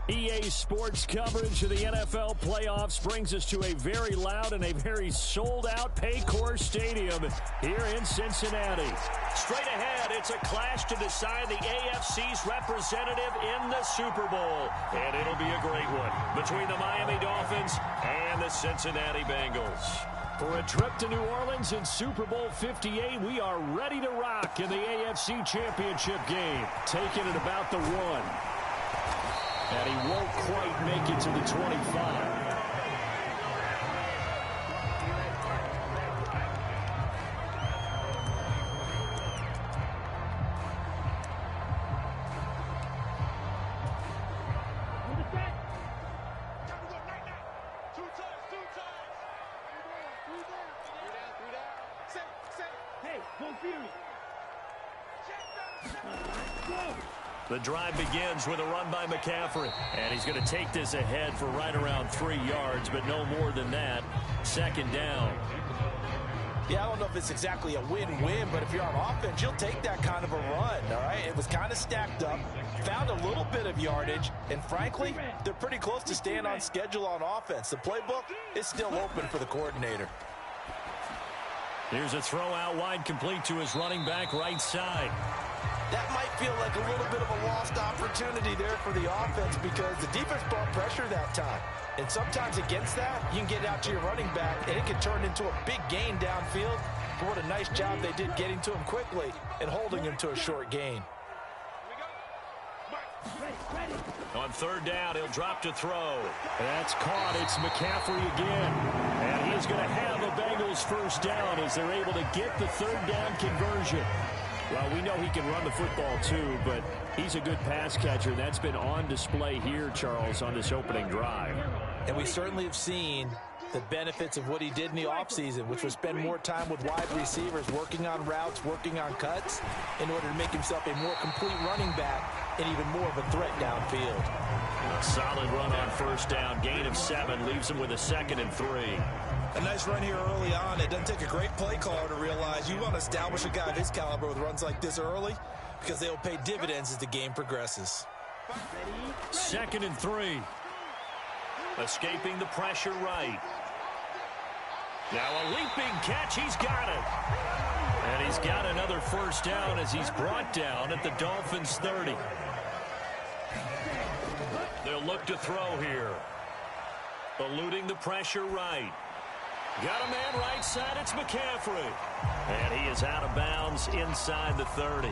EA Sports coverage of the NFL playoffs brings us to a very loud and a very sold-out Paycor Stadium here in Cincinnati. Straight ahead, it's a clash to decide the AFC's representative in the Super Bowl. And it'll be a great one between the Miami Dolphins and the Cincinnati Bengals. For a trip to New Orleans in Super Bowl 58, we are ready to rock in the AFC Championship game. Taking it about the 1. And he won't quite make it to the 25. The drive begins with a run by McCaffrey. And he's going to take this ahead for right around 3 yards, but no more than that. Second down. Yeah, I don't know if it's exactly a win-win, but if you're on offense, you'll take that kind of a run, all right? It was kind of stacked up, found a little bit of yardage, and frankly, they're pretty close to staying on schedule on offense. The playbook is still open for the coordinator. Here's a throw out wide, complete to his running back right side. That might feel like a little bit of a lost opportunity there for the offense because the defense brought pressure that time. And sometimes against that, you can get out to your running back, and it can turn into a big gain downfield. But what a nice job they did getting to him quickly and holding him to a short gain. On third down, he'll drop to throw. That's caught. It's McCaffrey again. And he's going to have a Bengals first down as they're able to get the third down conversion. Well, we know he can run the football too, but he's a good pass catcher. That's been on display here, Charles, on this opening drive. And we certainly have seen the benefits of what he did in the offseason, which was spend more time with wide receivers, working on routes, working on cuts, in order to make himself a more complete running back and even more of a threat downfield. A solid run on first down. Gain of 7 leaves him with a 2nd and 3. A nice run here early on. It doesn't take a great play caller to realize you want to establish a guy of his caliber with runs like this early because they'll pay dividends as the game progresses. 2nd and 3. Escaping the pressure right. Now a leaping catch. He's got it. And he's got another first down as he's brought down at the Dolphins 30. They'll look to throw here. Eluding the pressure right. Got a man right side. It's McCaffrey. And he is out of bounds inside the 30.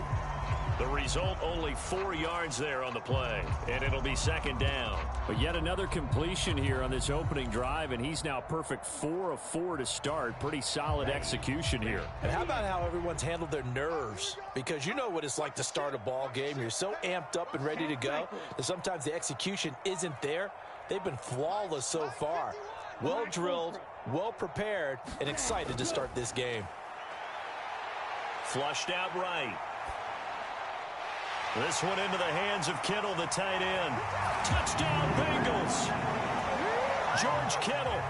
The result, only 4 yards there on the play. And it'll be second down. But yet another completion here on this opening drive, and he's now perfect 4 of 4 to start. Pretty solid execution here. And how about how everyone's handled their nerves? Because you know what it's like to start a ball game. You're so amped up and ready to go that sometimes the execution isn't there. They've been flawless so far. Well drilled, well prepared, and excited to start this game. Flushed out right. This one into the hands of Kittle, the tight end. Touchdown, Bengals. George Kittle,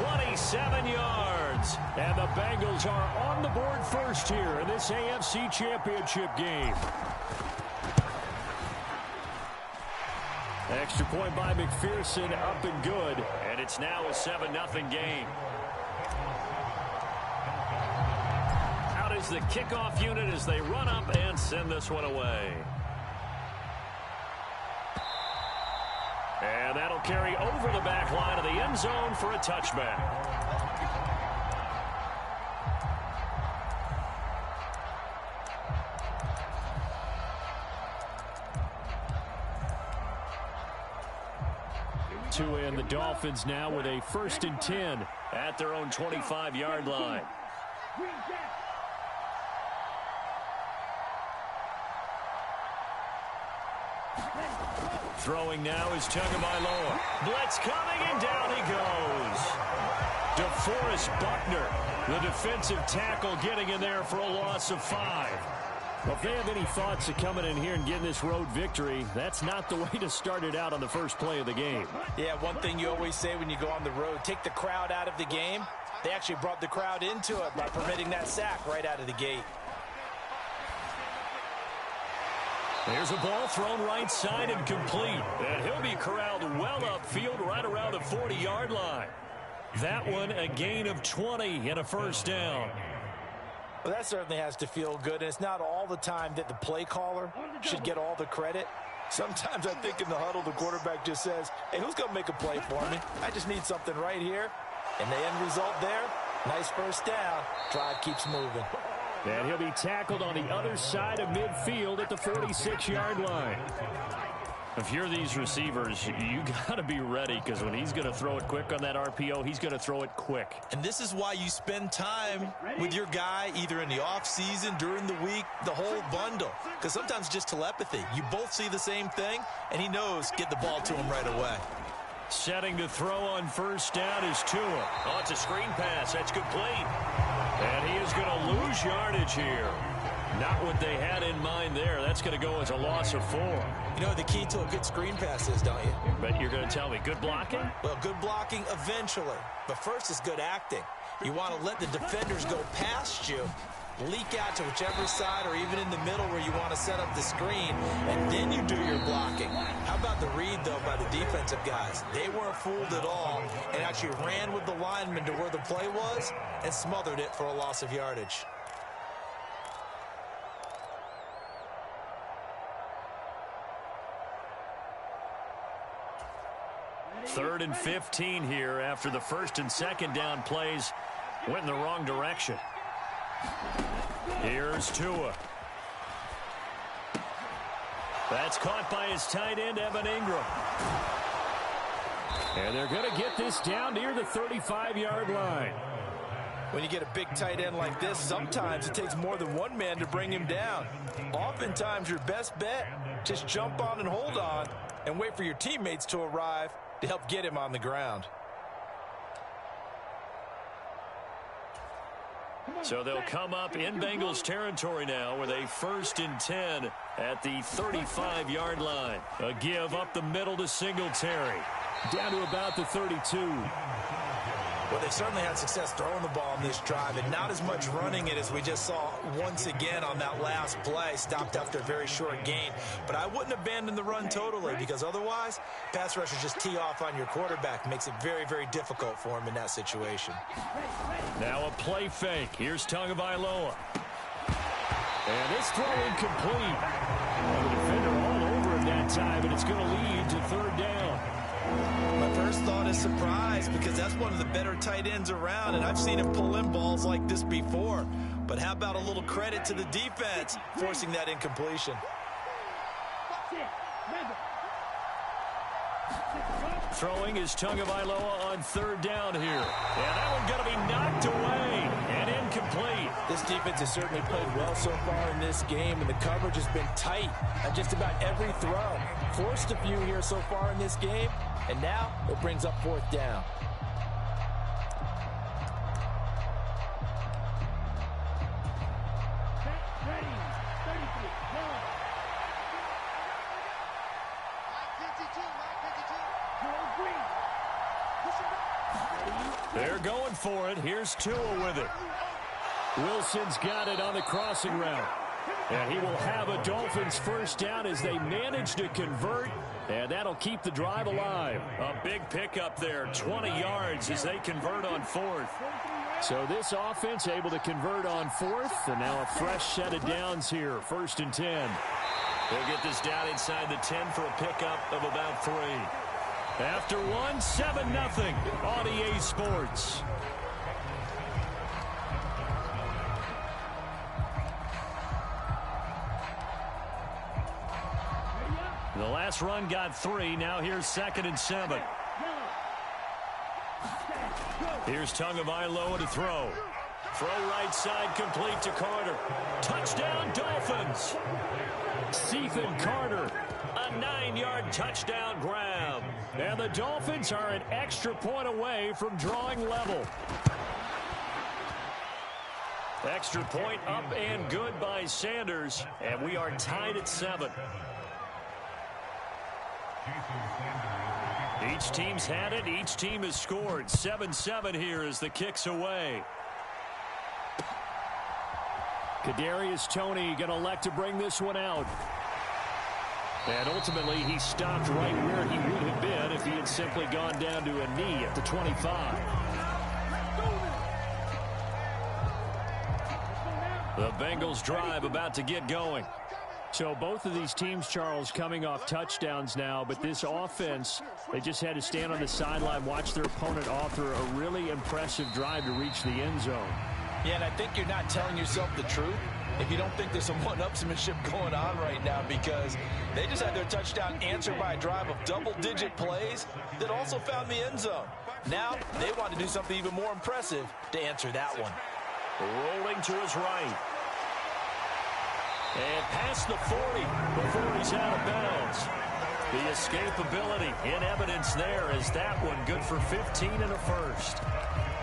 27 yards. And the Bengals are on the board first here in this AFC Championship game. Extra point by McPherson, up and good. And it's now a 7-0 game. Out is the kickoff unit as they run up and send this one away. And that'll carry over the back line of the end zone for a touchback. And the Dolphins now with a 1st and 10 at their own 25-yard line. Throwing now is Tagovailoa. Blitz coming, and down he goes. DeForest Buckner, the defensive tackle, getting in there for a loss of 5. Well, if they have any thoughts of coming in here and getting this road victory, that's not the way to start it out on the first play of the game. Yeah, one thing you always say when you go on the road, take the crowd out of the game. They actually brought the crowd into it by permitting that sack right out of the gate. There's a ball thrown right side and complete. And he'll be corralled well upfield right around the 40-yard line. That one a gain of 20 and a first down. Well, that certainly has to feel good, and it's not all the time that the play caller should get all the credit. Sometimes I think in the huddle, the quarterback just says, hey, who's going to make a play for me? I just need something right here. And the end result there, nice first down. Drive keeps moving. And he'll be tackled on the other side of midfield at the 46-yard line. If you're these receivers, you got to be ready, because when he's going to throw it quick on that RPO, he's going to throw it quick. And this is why you spend time with your guy either in the offseason, during the week, the whole bundle. Because sometimes just telepathy. You both see the same thing, and he knows get the ball to him right away. Setting to throw on first down is Tua. Oh, it's a screen pass. That's complete. And he is going to lose yardage here. Not what they had in mind there. That's going to go as a loss of 4. You know what the key to a good screen pass is, don't you? But you're going to tell me, good blocking? Well, good blocking eventually. But first is good acting. You want to let the defenders go past you, leak out to whichever side or even in the middle where you want to set up the screen, and then you do your blocking. How about the read, though, by the defensive guys? They weren't fooled at all and actually ran with the lineman to where the play was and smothered it for a loss of yardage. Third and 15 here after the first and second down plays went in the wrong direction. Here's Tua. That's caught by his tight end, Evan Ingram. And they're going to get this down near the 35-yard line. When you get a big tight end like this, sometimes it takes more than one man to bring him down. Oftentimes, your best bet, just jump on and hold on and wait for your teammates to arrive to help get him on the ground. So they'll come up in Bengals territory now with a 1st and 10 at the 35-yard line. A give up the middle to Singletary. Down to about the 32. Well, they've certainly had success throwing the ball on this drive, and not as much running it as we just saw once again on that last play. Stopped after a very short gain. But I wouldn't abandon the run totally, because otherwise, pass rushers just tee off on your quarterback. Makes it very, very difficult for him in that situation. Now a play fake. Here's Tagovailoa. And this throw incomplete. The defender all over him that time, and it's going to lead to third down. My first thought is surprise, because that's one of the better tight ends around, and I've seen him pull in balls like this before. But how about a little credit to the defense forcing that incompletion? Throwing is Tagovailoa on third down here. And that one's going to be knocked away and incomplete. This defense has certainly played well so far in this game, and the coverage has been tight on just about every throw. Forced a few here so far in this game, and now it brings up fourth down. They're going for it. Here's Tua with it. Wilson's got it on the crossing route. And he will have a Dolphins first down as they manage to convert. And that'll keep the drive alive. A big pickup there, 20 yards as they convert on fourth. So this offense able to convert on fourth. And now a fresh set of downs here, 1st and 10. They'll get this down inside the 10 for a pickup of about 3. After 7-0 on EA Sports. The last run got 3. Now here's 2nd and 7. Here's Tagovailoa to throw. Throw right side complete to Carter. Touchdown Dolphins. Stephen Carter. A 9-yard touchdown grab. And the Dolphins are an extra point away from drawing level. Extra point up and good by Sanders. And we are tied at 7. Each team's had it. Each team has scored. 7-7 here as the kick's away. Kadarius Toney going to elect to bring this one out. And ultimately, he stopped right where he would have been if he had simply gone down to a knee at the 25. The Bengals drive about to get going. So both of these teams, Charles, coming off touchdowns now, but this offense, they just had to stand on the sideline, watch their opponent author a really impressive drive to reach the end zone. Yeah, and I think you're not telling yourself the truth if you don't think there's some one-upsmanship going on right now, because they just had their touchdown answered by a drive of double-digit plays that also found the end zone. Now they want to do something even more impressive to answer that one. Rolling to his right. And past the 40 before he's out of bounds. The escapability in evidence there as that one good for 15 and a first.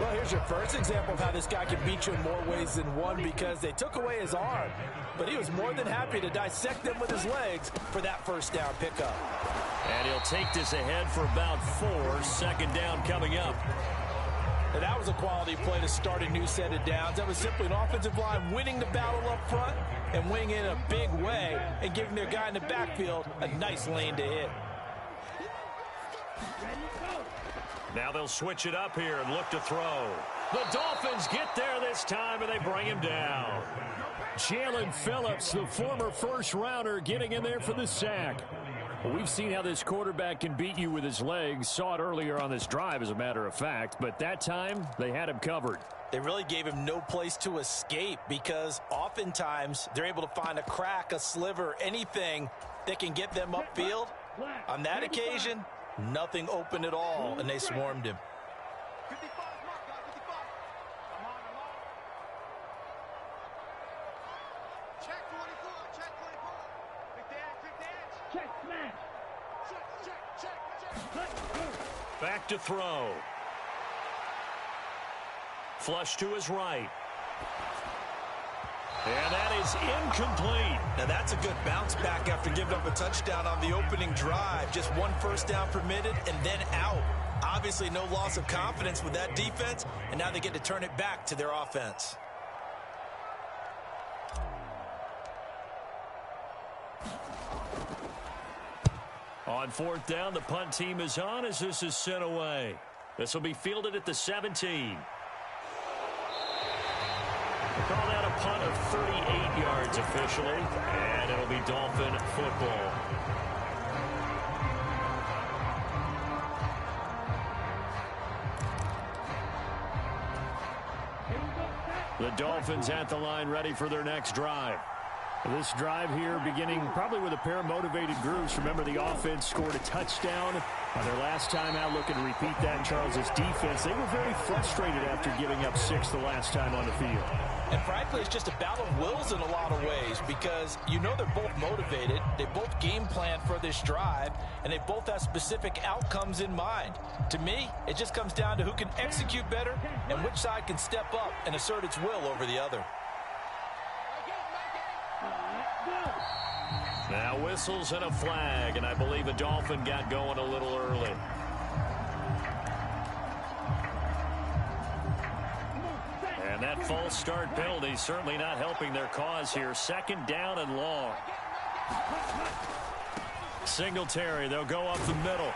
Well, here's your first example of how this guy can beat you in more ways than one, because they took away his arm, but he was more than happy to dissect them with his legs for that first down pickup. And he'll take this ahead for about 4. Second down coming up. And that was a quality play to start a new set of downs. That was simply an offensive line winning the battle up front and winning in a big way and giving their guy in the backfield a nice lane to hit. Now they'll switch it up here and look to throw. The Dolphins get there this time, and they bring him down. Jalen Phillips, the former first-rounder, getting in there for the sack. Well, we've seen how this quarterback can beat you with his legs. Saw it earlier on this drive, as a matter of fact. But that time, they had him covered. They really gave him no place to escape, because oftentimes they're able to find a crack, a sliver, anything that can get them upfield. On that occasion, nothing open at all, and they swarmed him. Back to throw. Flush to his right. And that is incomplete. Now that's a good bounce back after giving up a touchdown on the opening drive. Just one first down permitted and then out. Obviously no loss of confidence with that defense, and now they get to turn it back to their offense. On fourth down, the punt team is on as this is sent away. This will be fielded at the 17. We'll call that a punt of 38 yards officially, and it'll be Dolphin football. The Dolphins at the line, ready for their next drive. This drive here beginning probably with a pair of motivated groups. Remember, the offense scored a touchdown on their last time out. Looking to repeat that in Charles's defense. They were very frustrated after giving up 6 the last time on the field. And frankly, it's just a battle of wills in a lot of ways, because you know they're both motivated. They both game plan for this drive, and they both have specific outcomes in mind. To me, it just comes down to who can execute better and which side can step up and assert its will over the other. Now whistles and a flag, and I believe a Dolphin got going a little early. And that false start penalty certainly not helping their cause here. Second down and long. Singletary, they'll go up the middle.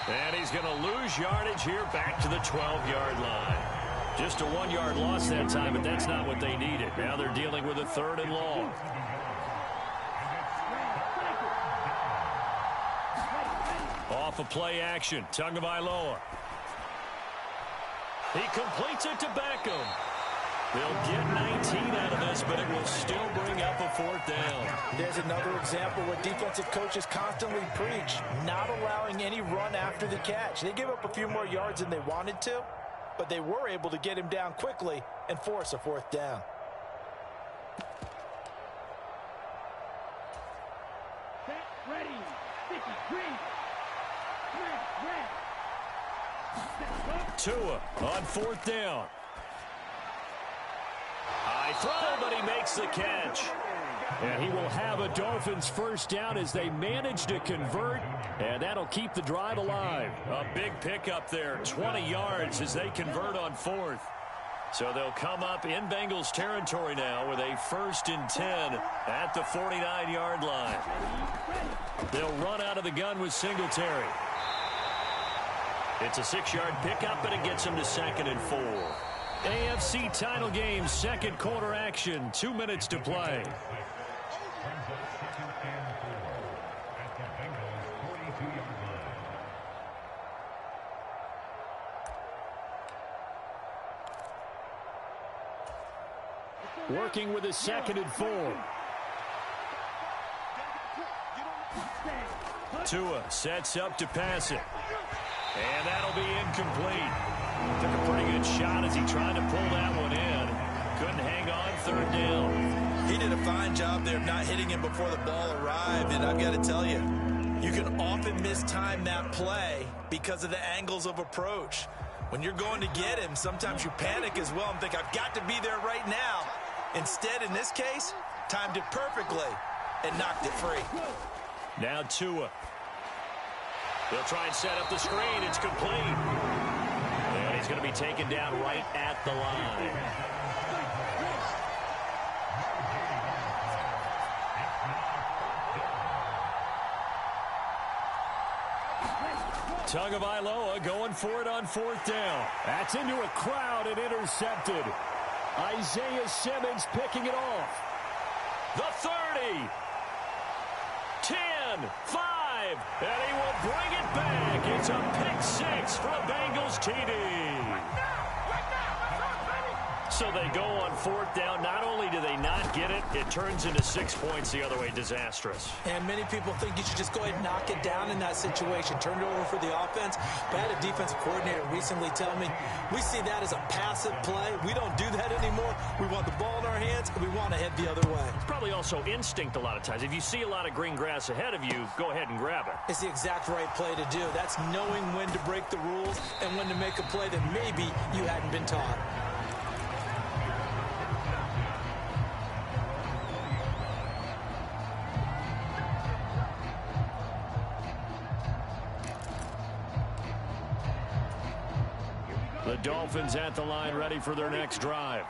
And he's going to lose yardage here back to the 12-yard line. Just a 1-yard loss that time, but that's not what they needed. Now they're dealing with a third and long. Off of play action, Tagovailoa. He completes it to Beckham. They'll get 19 out of this, but it will still bring up a fourth down. There's another example where defensive coaches constantly preach not allowing any run after the catch. They gave up a few more yards than they wanted to, but they were able to get him down quickly and force a fourth down. Ready, sticky, green. Tua on fourth down. High throw, but he makes the catch. And he will have a Dolphins first down as they manage to convert, and that'll keep the drive alive. A big pickup there, 20 yards as they convert on fourth. So they'll come up in Bengals territory now with a 1st and 10 at the 49-yard line. They'll run out of the gun with Singletary. It's a 6-yard pickup, and it gets them to 2nd and 4. AFC title game, second quarter action, 2 minutes to play. Working with a 2nd and 4. Tua sets up to pass it. And that'll be incomplete. Took a pretty good shot as he tried to pull that one in. Couldn't hang on 3rd down. He did a fine job there of not hitting him before the ball arrived. And I've got to tell you, you can often mistime that play because of the angles of approach. When you're going to get him, sometimes you panic as well and think, I've got to be there right now. Instead, in this case, timed it perfectly and knocked it free. Now Tua. They'll try and set up the screen. It's complete. And he's going to be taken down right at the line. Tagovailoa going for it on 4th down. That's into a crowd and intercepted. Isaiah Simmons picking it off. The 30. 10, 5, and he will bring it back. It's a pick 6 for a Bengals TD. So they go on 4th down. Not only do they not get it, it turns into 6 points the other way. Disastrous. And many people think you should just go ahead and knock it down in that situation. Turn it over for the offense. But I had a defensive coordinator recently tell me, we see that as a passive play. We don't do that anymore. We want the ball in our hands, and we want to head the other way. It's probably also instinct a lot of times. If you see a lot of green grass ahead of you, go ahead and grab it. It's the exact right play to do. That's knowing when to break the rules and when to make a play that maybe you hadn't been taught. The Dolphins at the line, ready for their next drive.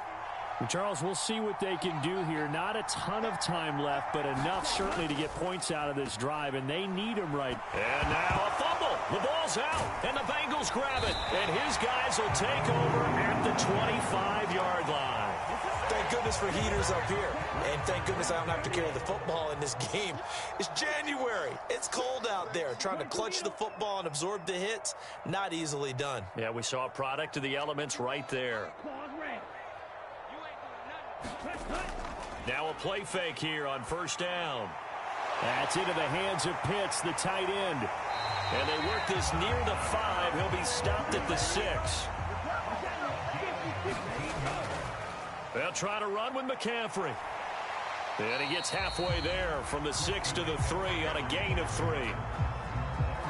And Charles, we'll see what they can do here. Not a ton of time left, but enough certainly to get points out of this drive, and they need them right. And now a fumble. The ball's out, and the Bengals grab it. And his guys will take over at the 25-yard line. Thank goodness for heaters up here. And thank goodness I don't have to carry the football in this game. It's January. It's cold out there. Trying to clutch the football and absorb the hits, not easily done. Yeah, we saw a product of the elements right there. Now a play fake here on 1st down. That's into the hands of Pitts, the tight end. And they work this near the 5. He'll be stopped at the 6. They'll try to run with McCaffrey. And he gets halfway there from the 6 to the 3 on a gain of 3.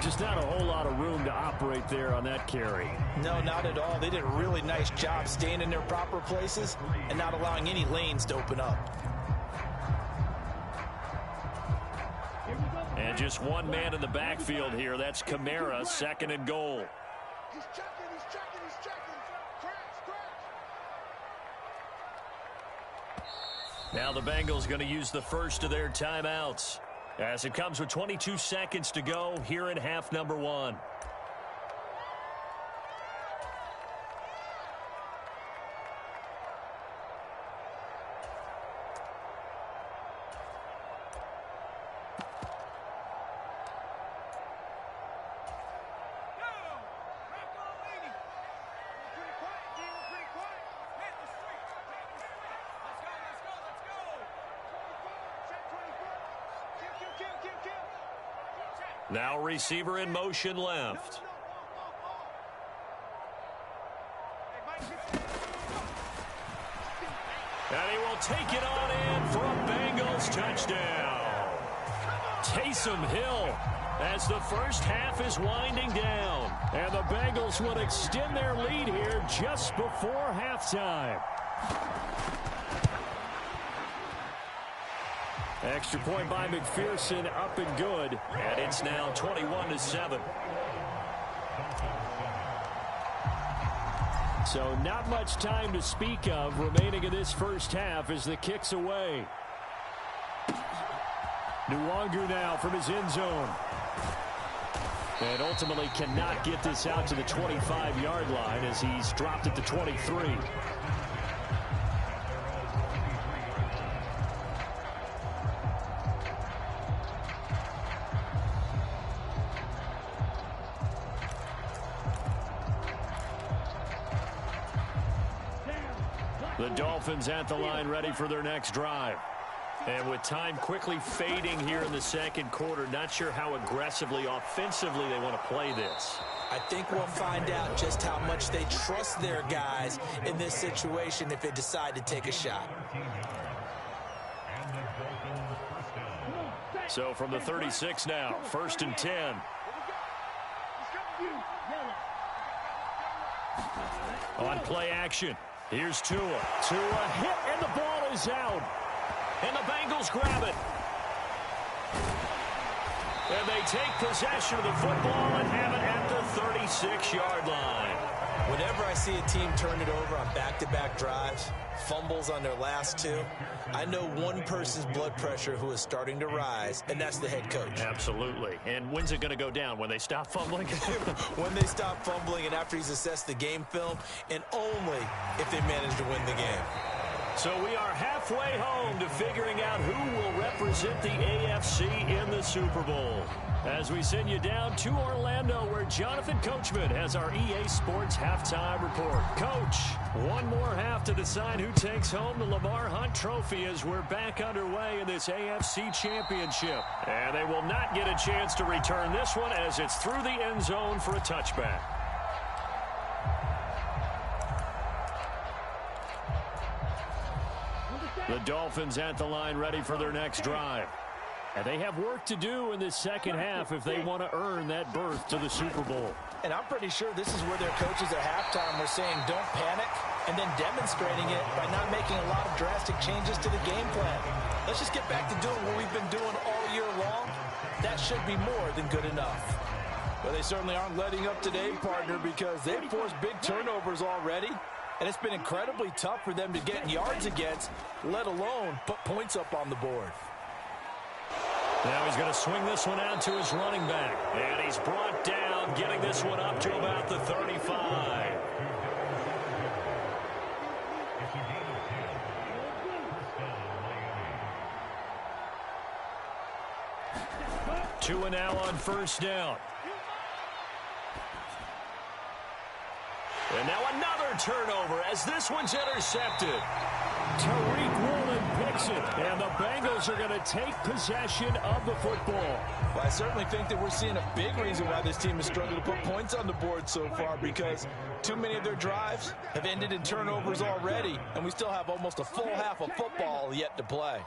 Just not a whole lot of room to operate there on that carry. No, not at all. They did a really nice job staying in their proper places and not allowing any lanes to open up. And just one man in the backfield here. That's Kamara, 2nd and goal. He's checking, he's checking, he's checking. Now the Bengals going to use the first of their timeouts as it comes with 22 seconds to go here in half number 1. Now receiver in motion left. And he will take it on in for a Bengals touchdown. Taysom Hill as the first half is winding down. And the Bengals will extend their lead here just before halftime. Extra point by McPherson, up and good. And it's now 21-7. So not much time to speak of remaining in this first half as the kick's away. Nwangu now from his end zone. And ultimately cannot get this out to the 25-yard line as he's dropped at the 23. The Dolphins at the line ready for their next drive. And with time quickly fading here in the second quarter, not sure how aggressively, offensively they want to play this. I think we'll find out just how much they trust their guys in this situation if they decide to take a shot. So from the 36 now, 1st and 10. On play action, here's Tua. Tua hit, and the ball is out. And the Bengals grab it. And they take possession of the football and have it at the 36-yard line. Whenever I see a team turn it over on back-to-back drives, fumbles on their last two, I know one person's blood pressure who is starting to rise, and that's the head coach. Absolutely. And when's it going to go down? When they stop fumbling? When they stop fumbling and after he's assessed the game film, and only if they manage to win the game. So we are halfway home to figuring out who will represent the AFC in the Super Bowl. As we send you down to Orlando, where Jonathan Coachman has our EA Sports halftime report. Coach, one more half to decide who takes home the Lamar Hunt Trophy as we're back underway in this AFC Championship. And they will not get a chance to return this one as it's through the end zone for a touchback. The Dolphins at the line ready for their next drive. And they have work to do in this second half if they want to earn that berth to the Super Bowl. And I'm pretty sure this is where their coaches at halftime were saying don't panic, and then demonstrating it by not making a lot of drastic changes to the game plan. Let's just get back to doing what we've been doing all year long. That should be more than good enough. Well, they certainly aren't letting up today, partner, because they've forced big turnovers already. And it's been incredibly tough for them to get yards against, let alone put points up on the board. Now he's going to swing this one out to his running back. And he's brought down, getting this one up to about the 35. Tua now on first down. And now another turnover as this one's intercepted. Tariq Woolen picks it, and the Bengals are going to take possession of the football. Well, I certainly think that we're seeing a big reason why this team has struggled to put points on the board so far, because too many of their drives have ended in turnovers already, and we still have almost a full half of football yet to play.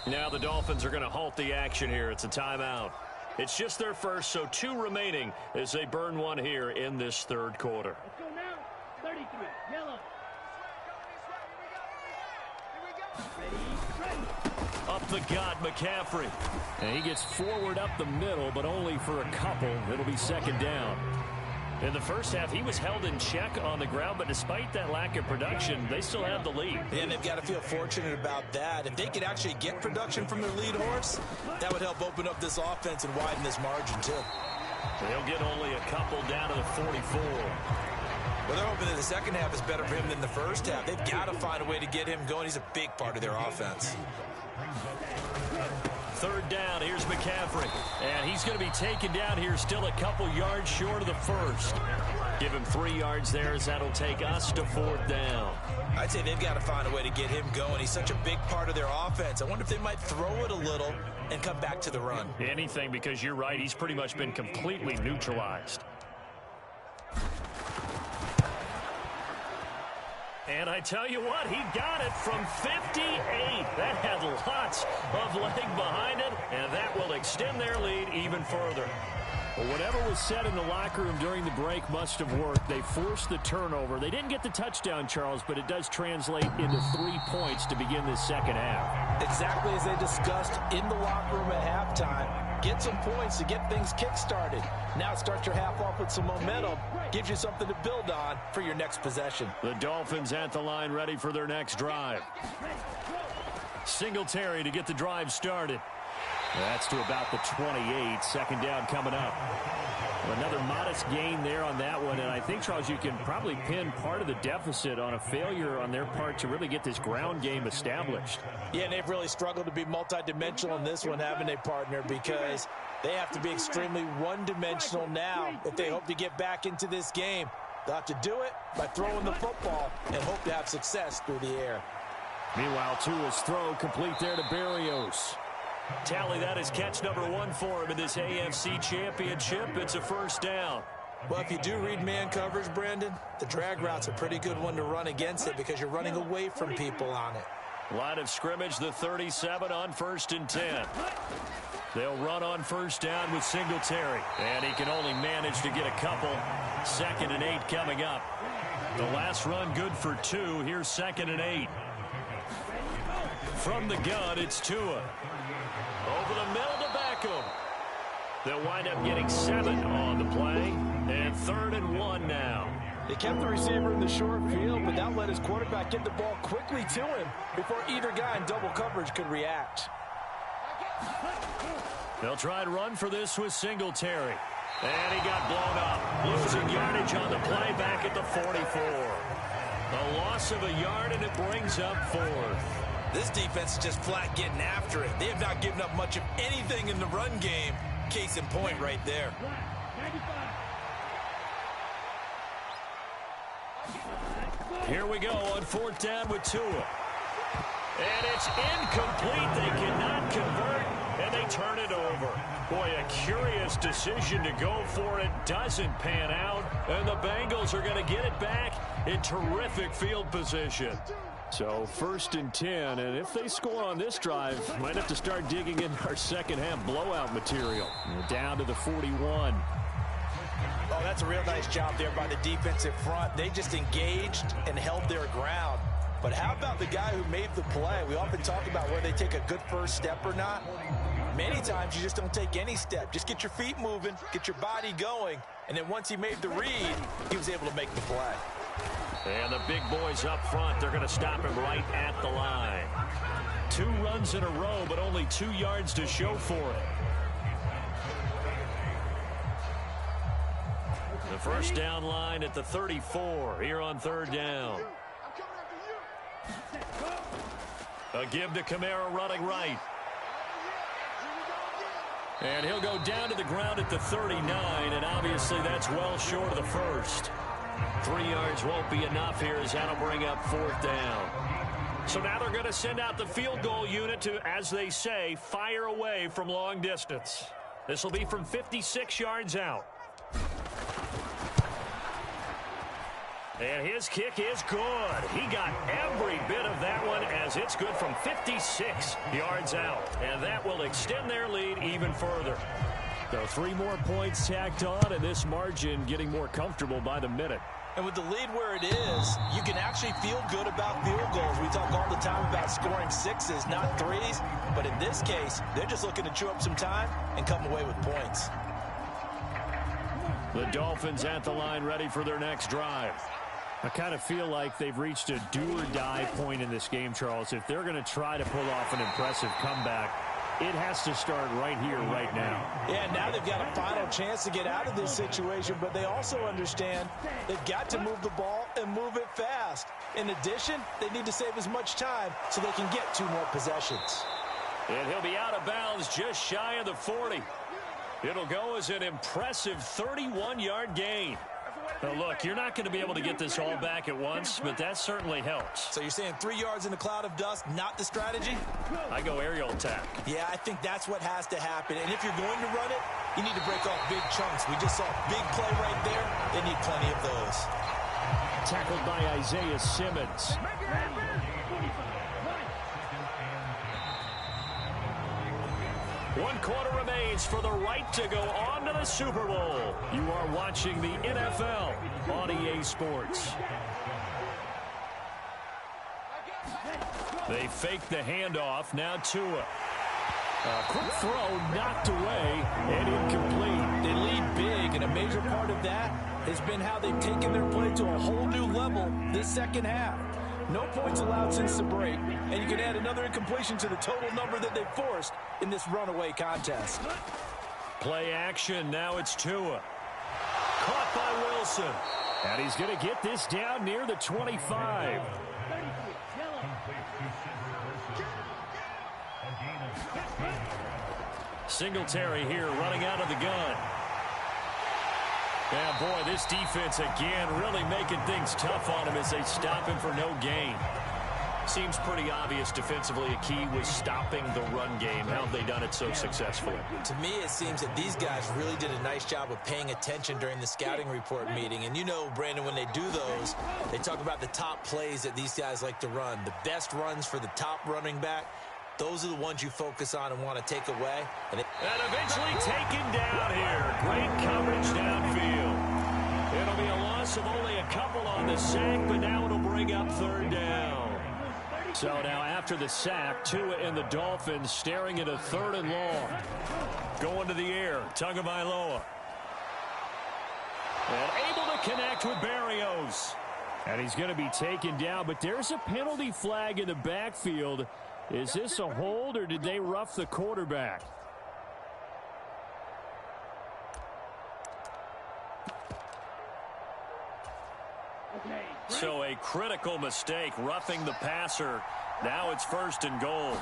Now the Dolphins are going to halt the action here. It's a timeout. It's just their first, so 2 remaining as they burn one here in this third quarter. Let's go now. 33, yellow. Ready. Up the gut, McCaffrey. And he gets forward up the middle, but only for a couple. It'll be second down. In the first half, he was held in check on the ground, but despite that lack of production, they still have the lead. And they've got to feel fortunate about that. If they could actually get production from their lead horse, that would help open up this offense and widen this margin, too. They'll get only a couple down to the 44. Well, they're hoping that the second half is better for him than the first half. They've got to find a way to get him going. He's a big part of their offense. Third down, here's McCaffrey. And he's going to be taken down here still a couple yards short of the first. Give him 3 yards there as that'll take us to 4th down. I'd say they've got to find a way to get him going. He's such a big part of their offense. I wonder if they might throw it a little and come back to the run. Anything, because you're right, he's pretty much been completely neutralized. And I tell you what, he got it from 58. That had lots of leg behind it, and that will extend their lead even further. Well, whatever was said in the locker room during the break must have worked. They forced the turnover. They didn't get the touchdown, Charles, but it does translate into 3 points to begin this second half. Exactly as they discussed in the locker room at halftime. get some points to get things kick-started. Now start your half off with some momentum. Gives you something to build on for your next possession. The Dolphins at the line, ready for their next drive. Singletary to get the drive started. That's to about the 28. Second down coming up. Another modest gain there on that one, and I think, Charles, you can probably pin part of the deficit on a failure on their part to really get this ground game established. Yeah, and they've really struggled to be multidimensional in this one, haven't they, partner? Because they have to be extremely one-dimensional now if they hope to get back into this game. They'll have to do it by throwing the football and hope to have success through the air. Meanwhile, Tua's throw complete there to Berrios. Tally that is catch number 1 for him in this AFC Championship. It's a first down. Well, if you do read man coverage, Brandon, the drag route's a pretty good one to run against it because you're running away from people on it. Line of scrimmage, the 37 on 1st and 10. They'll run on first down with Singletary, and he can only manage to get a couple. 2nd and 8 coming up. The last run good for 2. Here's 2nd and 8. From the gun, it's Tua. Over the middle to Beckham. They'll wind up getting 7 on the play. And 3rd and 1 now. They kept the receiver in the short field, but that let his quarterback get the ball quickly to him before either guy in double coverage could react. They'll try and run for this with Singletary. And he got blown up. Losing yardage on the play back at the 44. A loss of a yard, and it brings up 4th. This defense is just flat getting after it. They have not given up much of anything in the run game. Case in point right there. Here we go on 4th down with Tua. And it's incomplete. They cannot convert, and they turn it over. Boy, a curious decision to go for it. Doesn't pan out, and the Bengals are going to get it back in terrific field position. So 1st and 10, and if they score on this drive, might have to start digging in our second half blowout material. We're down to the 41. Oh, that's a real nice job there by the defensive front. They just engaged and held their ground. But how about the guy who made the play? We often talk about whether they take a good first step or not. Many times you just don't take any step. Just get your feet moving, get your body going, and then once he made the read, he was able to make the play. And the big boys up front, they're going to stop him right at the line. 2 runs in a row, but only 2 yards to show for it. The first down line at the 34 here on 3rd down. A give to Kamara running right. And he'll go down to the ground at the 39, and obviously that's well short of the first. 3 yards won't be enough here as that'll bring up 4th down. So now they're going to send out the field goal unit to, as they say, fire away from long distance. This will be from 56 yards out. And his kick is good. He got every bit of that one as it's good from 56 yards out. And that will extend their lead even further. So 3 more points tacked on, and this margin getting more comfortable by the minute. And with the lead where it is, you can actually feel good about field goals. We talk all the time about scoring 6s, not 3s. But in this case, they're just looking to chew up some time and come away with points. The Dolphins at the line ready for their next drive. I kind of feel like they've reached a do-or-die point in this game, Charles. If they're going to try to pull off an impressive comeback, it has to start right here, right now. Yeah, now they've got a final chance to get out of this situation, but they also understand they've got to move the ball and move it fast. In addition, they need to save as much time so they can get 2 more possessions. And he'll be out of bounds just shy of the 40. It'll go as an impressive 31-yard gain. Now look, you're not going to be able to get this all back at once, but that certainly helps. So you're saying 3 yards in a cloud of dust, not the strategy? I go aerial attack. Yeah, I think that's what has to happen. And if you're going to run it, you need to break off big chunks. We just saw a big play right there. They need plenty of those. Tackled by Isaiah Simmons. 1 quarter remains for the right to go on to the Super Bowl. You are watching the NFL on EA Sports. They fake the handoff. Now Tua. Quick throw knocked away and incomplete. They lead big, and a major part of that has been how they've taken their play to a whole new level this second half. No points allowed since the break, and you can add another incompletion to the total number that they've forced in this runaway contest. Play action. Now it's Tua. Caught by Wilson. And he's going to get this down near the 25. Singletary here running out of the gun. Yeah, boy, this defense again really making things tough on him as they stop him for no gain. Seems pretty obvious defensively a key was stopping the run game. How have they done it so successfully? To me, it seems that these guys really did a nice job of paying attention during the scouting report meeting. And you know, Brandon, when they do those, they talk about the top plays that these guys like to run. The best runs for the top running back. Those are the ones you focus on and want to take away. And eventually taken down here. Great coverage downfield. It'll be a loss of only a couple on the sack, but now it'll bring up third down. So now after the sack, Tua and the Dolphins staring at a 3rd and long. Going to the air, Tagovailoa. And able to connect with Berrios. And he's going to be taken down, but there's a penalty flag in the backfield. Is this a hold, or did they rough the quarterback? So a critical mistake, roughing the passer. Now it's 1st and goal.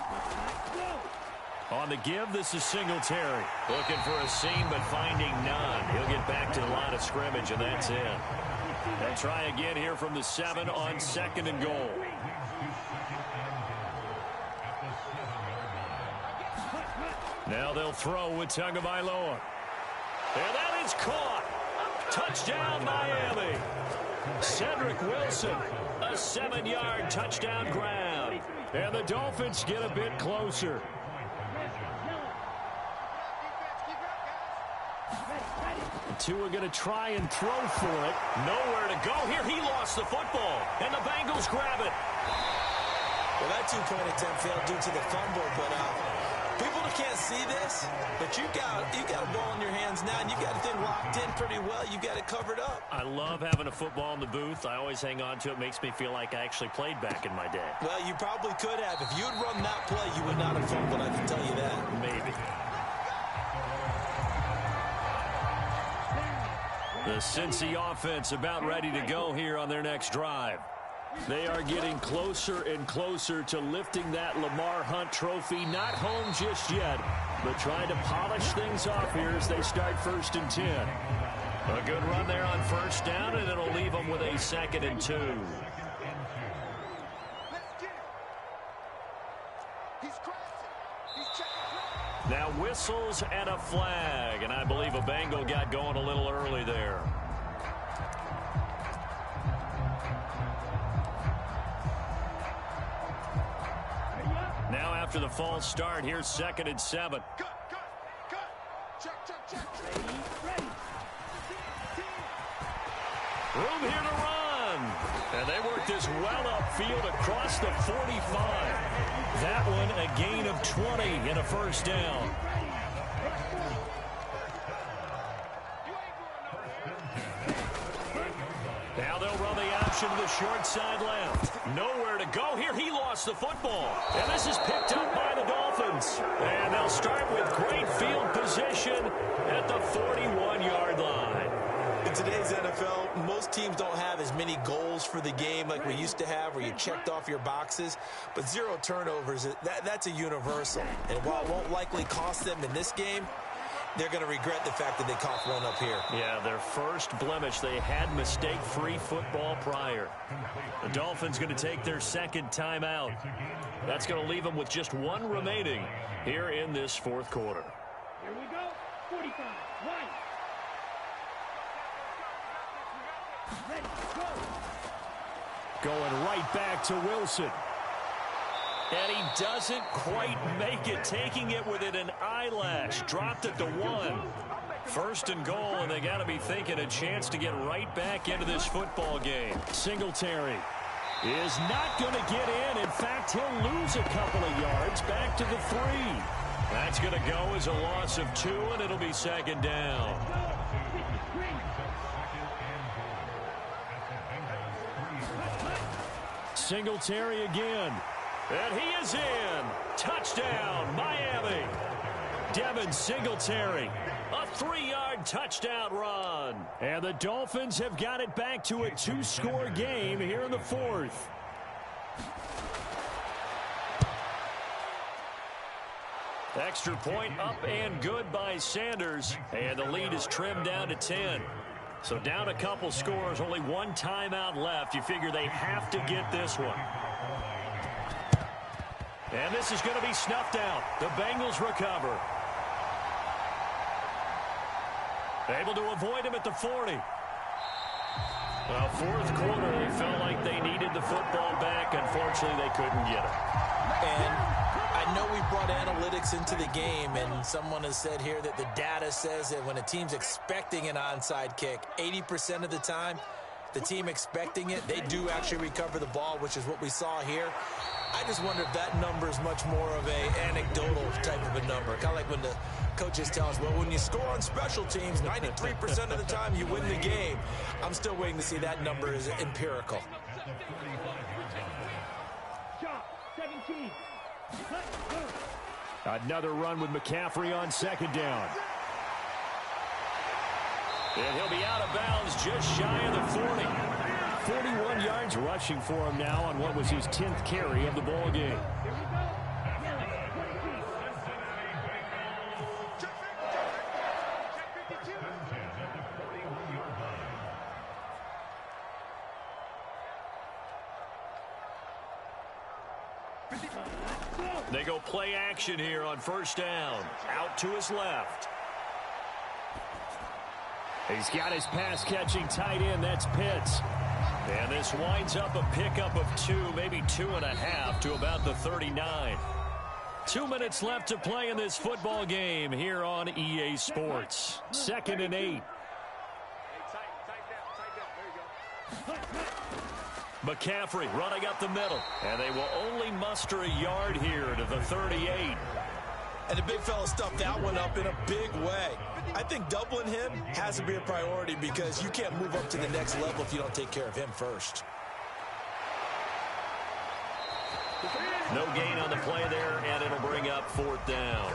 On the give, this is Singletary. Looking for a seam, but finding none. He'll get back to the line of scrimmage, and that's it. They'll try again here from the 7 on 2nd and goal. Now they'll throw with Tagovailoa. And that is caught. Touchdown, Miami. Cedric Wilson, a 7-yard touchdown grab. And the Dolphins get a bit closer. Tua going to try and throw for it. Nowhere to go here. He lost the football. And the Bengals grab it. Well, that two-point attempt failed due to the fumble, but people can't see this, but you got a ball in your hands now, and you got the thing locked in pretty well. You got it covered up. I love having a football in the booth. I always hang on to it. Makes me feel like I actually played back in my day. Well, you probably could have. If you had run that play, you would not have fumbled, I can tell you that. Maybe. The Cincy offense about ready to go here on their next drive. They are getting closer and closer to lifting that Lamar Hunt trophy. Not home just yet, but trying to polish things off here as they start 1st and 10. A good run there on 1st down, and it'll leave them with a 2nd and 2. Now whistles and a flag, and I believe a Bengal got going a little early there. Now after the false start, here's 2nd and 7. Room here to run. And they work this well upfield across the 45. That one a gain of 20 and a 1st down. Now they'll run the option to the short side left. Nowhere to go here. He lost the football. And this is picked up by the Dolphins. And they'll start with great field position at the 41-yard line. In today's NFL, most teams don't have as many goals for the game like we used to have, where you checked off your boxes. But 0 turnovers, that's a universal. And while it won't likely cost them in this game, they're going to regret the fact that they coughed one up here. Yeah, their first blemish. They had mistake-free football prior. The Dolphins going to take their 2nd timeout. That's going to leave them with just 1 remaining here in this 4th quarter. Here we go. 45. Right. Ready. Go. Going right back to Wilson. And he doesn't quite make it, taking it within an eyelash. Dropped it to 1. 1st and goal, and they got to be thinking a chance to get right back into this football game. Singletary is not going to get in. In fact, he'll lose a couple of yards back to the 3. That's going to go as a loss of 2, and it'll be second down. Singletary again. And he is in. Touchdown, Miami. Devin Singletary. A 3-yard touchdown run. And the Dolphins have got it back to a 2-score game here in the 4th. Extra point up and good by Sanders. And the lead is trimmed down to 10. So down a couple scores, only one timeout left. You figure they have to get this one. And this is going to be snuffed out. The Bengals recover. Able to avoid him at the 40. Well, 4th quarter, they felt like they needed the football back. Unfortunately, they couldn't get it. And I know we brought analytics into the game, and someone has said here that the data says that when a team's expecting an onside kick, 80% of the time, the team expecting it, they do actually recover the ball, which is what we saw here. I just wonder if that number is much more of a anecdotal type of a number. Kind of like when the coaches tell us, well, when you score on special teams, 93% of the time you win the game. I'm still waiting to see that number is empirical. Shot, 17. Another run with McCaffrey on second down. And he'll be out of bounds just shy of the 40. 41 yards rushing for him now on what was his 10th carry of the ball game. They go play action here on first down. Out to his left. He's got his pass-catching tight end. That's Pitts. And this winds up a pickup of 2, maybe 2.5 to about the 39. 2 minutes left to play in this football game here on EA Sports. 2nd and 8. McCaffrey running up the middle. And they will only muster a yard here to the 38. And the big fella stuffed that one up in a big way. I think doubling him has to be a priority because you can't move up to the next level if you don't take care of him first. No gain on the play there, and it'll bring up 4th down.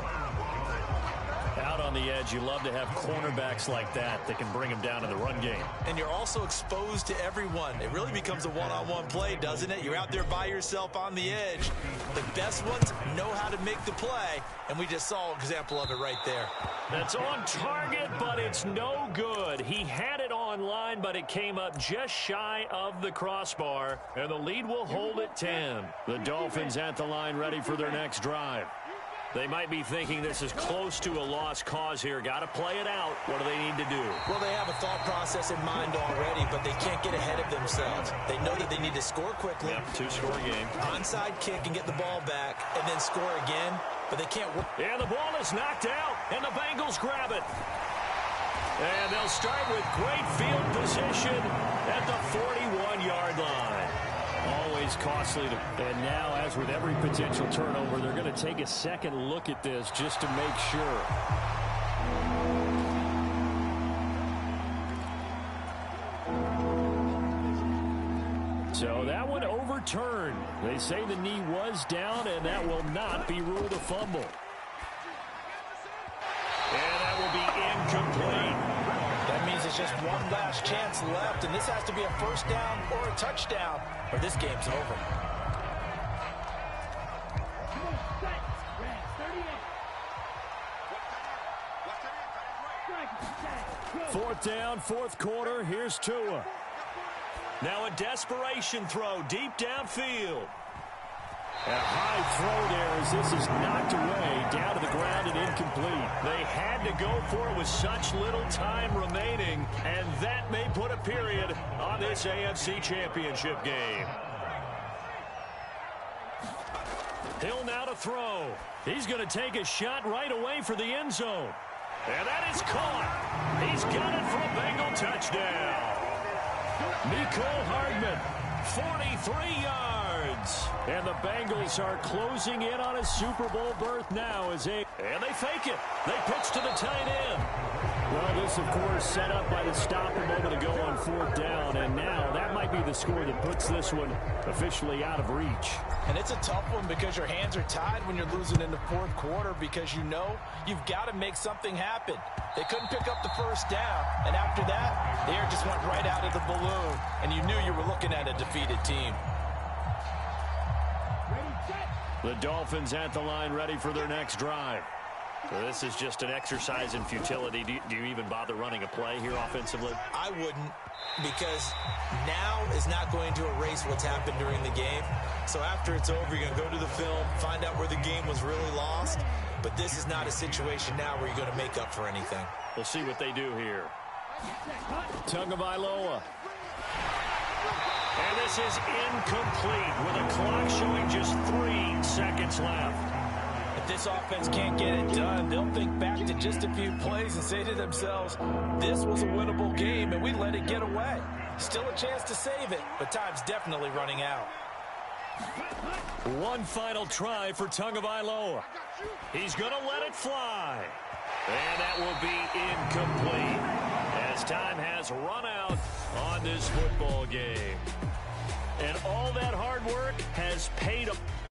Out on the edge, you love to have cornerbacks like that can bring them down in the run game. And you're also exposed to everyone. It really becomes a one-on-one play, doesn't it? You're out there by yourself on the edge. The best ones know how to make the play, and we just saw an example of it right there. That's on target, but it's no good. He had it on line, but it came up just shy of the crossbar, and the lead will hold at 10. The Dolphins at the line ready for their next drive. They might be thinking this is close to a lost cause here. Got to play it out. What do they need to do? Well, they have a thought process in mind already, but they can't get ahead of themselves. They know that they need to score quickly. Yep, 2-score game. Onside kick and get the ball back, and then score again, but they can't work. And the ball is knocked out, and the Bengals grab it. And they'll start with great field position at the 41-yard line. Always costly. And now, as with every potential turnover, they're going to take a second look at this just to make sure. So that one overturned. They say the knee was down, and that will not be ruled a fumble. And that will be incomplete. That means it's just one last chance left, and this has to be a first down or a touchdown, or this game's over. 4th down, 4th quarter. Here's Tua. Now a desperation throw deep downfield. A high throw there as this is knocked away, down to the ground and incomplete. They had to go for it with such little time remaining, and that may put a period on this AFC Championship game. Hill now to throw. He's going to take a shot right away for the end zone. And that is caught. He's got it for a Bengal touchdown. Mecole Hardman, 43 yards. And the Bengals are closing in on a Super Bowl berth now and they fake it. They pitch to the tight end. Well, this, of course, set up by the stop a moment ago on 4th down, and now that might be the score that puts this one officially out of reach. And it's a tough one because your hands are tied when you're losing in the 4th quarter because you know you've got to make something happen. They couldn't pick up the 1st down, and after that, the air just went right out of the balloon, and you knew you were looking at a defeated team. The Dolphins at the line ready for their next drive. So this is just an exercise in futility. Do you even bother running a play here offensively? I wouldn't, because now is not going to erase what's happened during the game. So after it's over, you're going to go to the film, find out where the game was really lost. But this is not a situation now where you're going to make up for anything. We'll see what they do here. Tagovailoa. And this is incomplete with a clock showing just 3 seconds left. If this offense can't get it done, they'll think back to just a few plays and say to themselves, this was a winnable game and we let it get away. Still a chance to save it, but time's definitely running out. One final try for Tagovailoa. He's going to let it fly. And that will be incomplete as time has run out on this football game. And all that hard work has paid off.